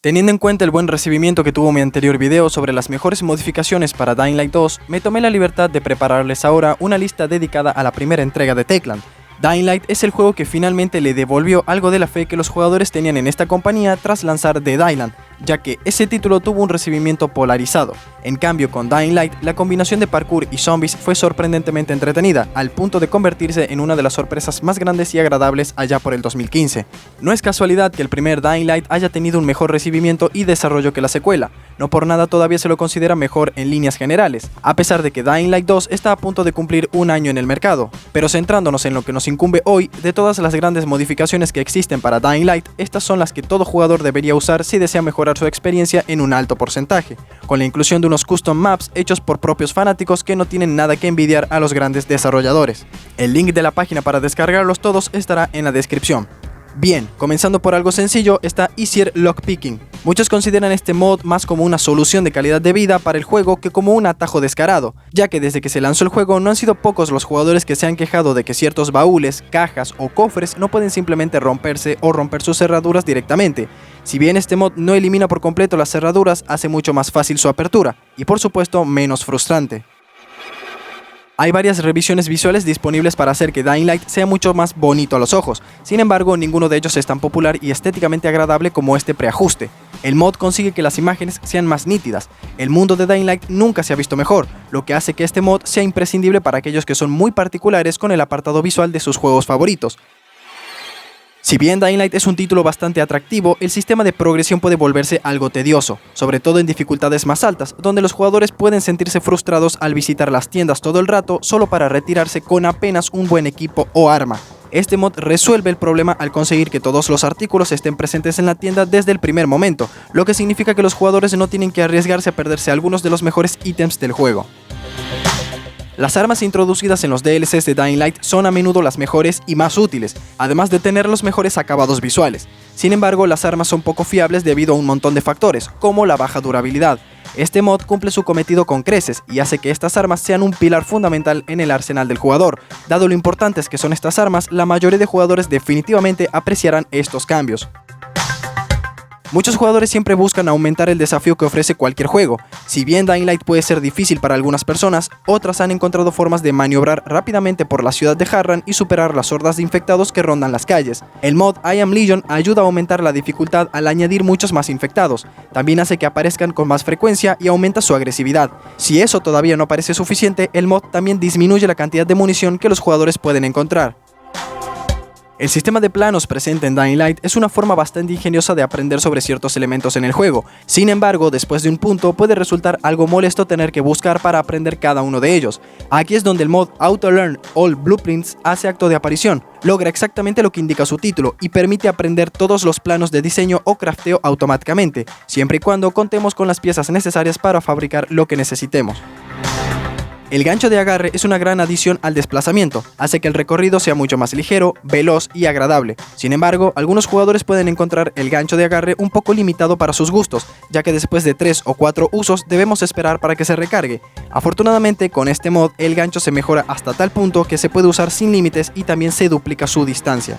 Teniendo en cuenta el buen recibimiento que tuvo mi anterior video sobre las mejores modificaciones para Dying Light 2, me tomé la libertad de prepararles ahora una lista dedicada a la primera entrega de Techland. Dying Light es el juego que finalmente le devolvió algo de la fe que los jugadores tenían en esta compañía tras lanzar Dead Island, ya que ese título tuvo un recibimiento polarizado. En cambio, con Dying Light, la combinación de parkour y zombies fue sorprendentemente entretenida, al punto de convertirse en una de las sorpresas más grandes y agradables allá por el 2015. No es casualidad que el primer Dying Light haya tenido un mejor recibimiento y desarrollo que la secuela, no por nada todavía se lo considera mejor en líneas generales, a pesar de que Dying Light 2 está a punto de cumplir un año en el mercado. Pero centrándonos en lo que nos incumbe hoy, de todas las grandes modificaciones que existen para Dying Light, estas son las que todo jugador debería usar si desea mejorar su experiencia en un alto porcentaje, con la inclusión de unos custom maps hechos por propios fanáticos que no tienen nada que envidiar a los grandes desarrolladores. El link de la página para descargarlos todos estará en la descripción. Bien, comenzando por algo sencillo está Easier Lockpicking. Muchos consideran este mod más como una solución de calidad de vida para el juego que como un atajo descarado, ya que desde que se lanzó el juego no han sido pocos los jugadores que se han quejado de que ciertos baúles, cajas o cofres no pueden simplemente romperse o romper sus cerraduras directamente. Si bien este mod no elimina por completo las cerraduras, hace mucho más fácil su apertura, y por supuesto menos frustrante. Hay varias revisiones visuales disponibles para hacer que Dying Light sea mucho más bonito a los ojos, sin embargo ninguno de ellos es tan popular y estéticamente agradable como este preajuste. El mod consigue que las imágenes sean más nítidas, el mundo de Dying Light nunca se ha visto mejor, lo que hace que este mod sea imprescindible para aquellos que son muy particulares con el apartado visual de sus juegos favoritos. Si bien Dying Light es un título bastante atractivo, el sistema de progresión puede volverse algo tedioso, sobre todo en dificultades más altas, donde los jugadores pueden sentirse frustrados al visitar las tiendas todo el rato solo para retirarse con apenas un buen equipo o arma. Este mod resuelve el problema al conseguir que todos los artículos estén presentes en la tienda desde el primer momento, lo que significa que los jugadores no tienen que arriesgarse a perderse algunos de los mejores ítems del juego. Las armas introducidas en los DLCs de Dying Light son a menudo las mejores y más útiles, además de tener los mejores acabados visuales. Sin embargo, las armas son poco fiables debido a un montón de factores, como la baja durabilidad. Este mod cumple su cometido con creces y hace que estas armas sean un pilar fundamental en el arsenal del jugador. Dado lo importantes que son estas armas, la mayoría de jugadores definitivamente apreciarán estos cambios. Muchos jugadores siempre buscan aumentar el desafío que ofrece cualquier juego. Si bien Dying Light puede ser difícil para algunas personas, otras han encontrado formas de maniobrar rápidamente por la ciudad de Harran y superar las hordas de infectados que rondan las calles. El mod I Am Legion ayuda a aumentar la dificultad al añadir muchos más infectados. También hace que aparezcan con más frecuencia y aumenta su agresividad. Si eso todavía no parece suficiente, el mod también disminuye la cantidad de munición que los jugadores pueden encontrar. El sistema de planos presente en Dying Light es una forma bastante ingeniosa de aprender sobre ciertos elementos en el juego. Sin embargo, después de un punto puede resultar algo molesto tener que buscar para aprender cada uno de ellos. Aquí es donde el mod Auto Learn All Blueprints hace acto de aparición. Logra exactamente lo que indica su título y permite aprender todos los planos de diseño o crafteo automáticamente, siempre y cuando contemos con las piezas necesarias para fabricar lo que necesitemos. El gancho de agarre es una gran adición al desplazamiento, hace que el recorrido sea mucho más ligero, veloz y agradable. Sin embargo, algunos jugadores pueden encontrar el gancho de agarre un poco limitado para sus gustos, ya que después de 3 o 4 usos debemos esperar para que se recargue. Afortunadamente, con este mod el gancho se mejora hasta tal punto que se puede usar sin límites y también se duplica su distancia.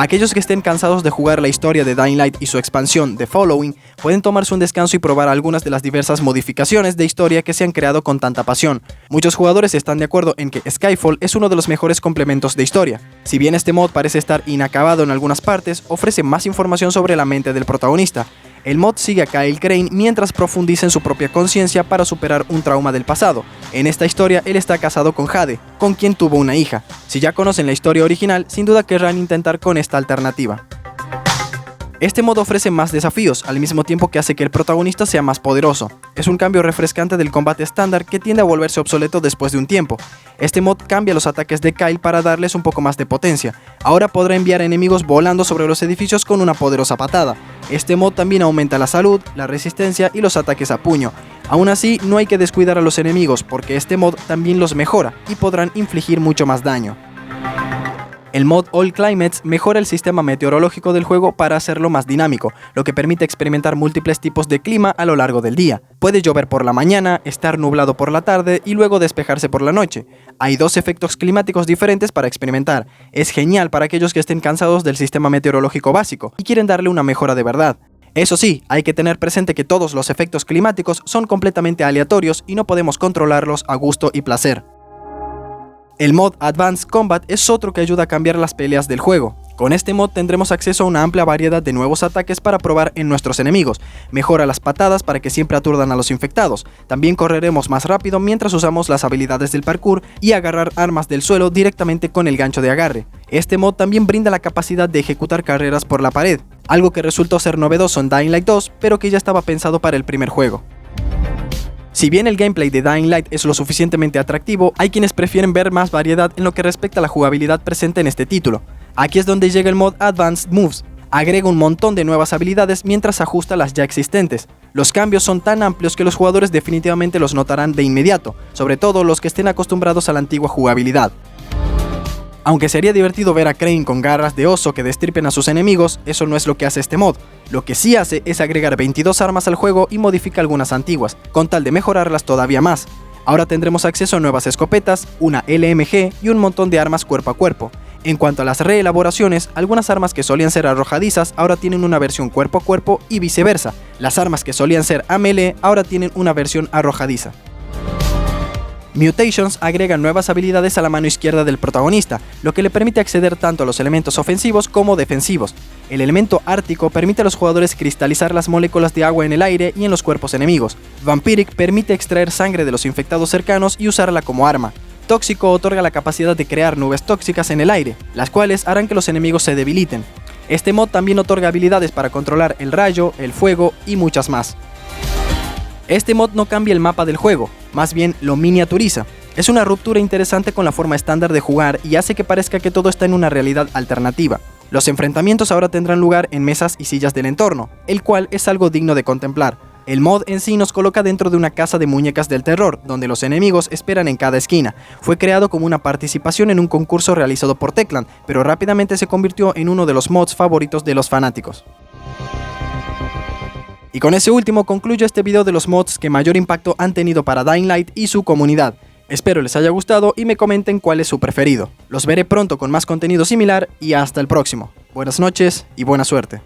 Aquellos que estén cansados de jugar la historia de Dying Light y su expansión The Following pueden tomarse un descanso y probar algunas de las diversas modificaciones de historia que se han creado con tanta pasión. Muchos jugadores están de acuerdo en que Skyfall es uno de los mejores complementos de historia. Si bien este mod parece estar inacabado en algunas partes, ofrece más información sobre la mente del protagonista. El mod sigue a Kyle Crane mientras profundiza en su propia conciencia para superar un trauma del pasado. En esta historia él está casado con Jade, con quien tuvo una hija. Si ya conocen la historia original, sin duda querrán intentar con esta alternativa. Este mod ofrece más desafíos, al mismo tiempo que hace que el protagonista sea más poderoso. Es un cambio refrescante del combate estándar que tiende a volverse obsoleto después de un tiempo. Este mod cambia los ataques de Kyle para darles un poco más de potencia. Ahora podrá enviar enemigos volando sobre los edificios con una poderosa patada. Este mod también aumenta la salud, la resistencia y los ataques a puño. Aún así, no hay que descuidar a los enemigos porque este mod también los mejora y podrán infligir mucho más daño. El mod All Climates mejora el sistema meteorológico del juego para hacerlo más dinámico, lo que permite experimentar múltiples tipos de clima a lo largo del día. Puede llover por la mañana, estar nublado por la tarde y luego despejarse por la noche. Hay 2 efectos climáticos diferentes para experimentar. Es genial para aquellos que estén cansados del sistema meteorológico básico y quieren darle una mejora de verdad. Eso sí, hay que tener presente que todos los efectos climáticos son completamente aleatorios y no podemos controlarlos a gusto y placer. El mod Advanced Combat es otro que ayuda a cambiar las peleas del juego. Con este mod tendremos acceso a una amplia variedad de nuevos ataques para probar en nuestros enemigos, mejora las patadas para que siempre aturdan a los infectados, también correremos más rápido mientras usamos las habilidades del parkour y agarrar armas del suelo directamente con el gancho de agarre. Este mod también brinda la capacidad de ejecutar carreras por la pared, algo que resultó ser novedoso en Dying Light 2, pero que ya estaba pensado para el primer juego. Si bien el gameplay de Dying Light es lo suficientemente atractivo, hay quienes prefieren ver más variedad en lo que respecta a la jugabilidad presente en este título. Aquí es donde llega el mod Advanced Moves. Agrega un montón de nuevas habilidades mientras ajusta las ya existentes. Los cambios son tan amplios que los jugadores definitivamente los notarán de inmediato, sobre todo los que estén acostumbrados a la antigua jugabilidad. Aunque sería divertido ver a Crane con garras de oso que destripen a sus enemigos, eso no es lo que hace este mod. Lo que sí hace es agregar 22 armas al juego y modifica algunas antiguas, con tal de mejorarlas todavía más. Ahora tendremos acceso a nuevas escopetas, una LMG y un montón de armas cuerpo a cuerpo. En cuanto a las reelaboraciones, algunas armas que solían ser arrojadizas ahora tienen una versión cuerpo a cuerpo y viceversa. Las armas que solían ser a melee ahora tienen una versión arrojadiza. Mutations agrega nuevas habilidades a la mano izquierda del protagonista, lo que le permite acceder tanto a los elementos ofensivos como defensivos. El elemento ártico permite a los jugadores cristalizar las moléculas de agua en el aire y en los cuerpos enemigos. Vampiric permite extraer sangre de los infectados cercanos y usarla como arma. Tóxico otorga la capacidad de crear nubes tóxicas en el aire, las cuales harán que los enemigos se debiliten. Este mod también otorga habilidades para controlar el rayo, el fuego y muchas más. Este mod no cambia el mapa del juego, más bien lo miniaturiza. Es una ruptura interesante con la forma estándar de jugar y hace que parezca que todo está en una realidad alternativa. Los enfrentamientos ahora tendrán lugar en mesas y sillas del entorno, el cual es algo digno de contemplar. El mod en sí nos coloca dentro de una casa de muñecas del terror, donde los enemigos esperan en cada esquina. Fue creado como una participación en un concurso realizado por Techland, pero rápidamente se convirtió en uno de los mods favoritos de los fanáticos. Y con ese último concluyo este video de los mods que mayor impacto han tenido para Dying Light y su comunidad. Espero les haya gustado y me comenten cuál es su preferido. Los veré pronto con más contenido similar y hasta el próximo. Buenas noches y buena suerte.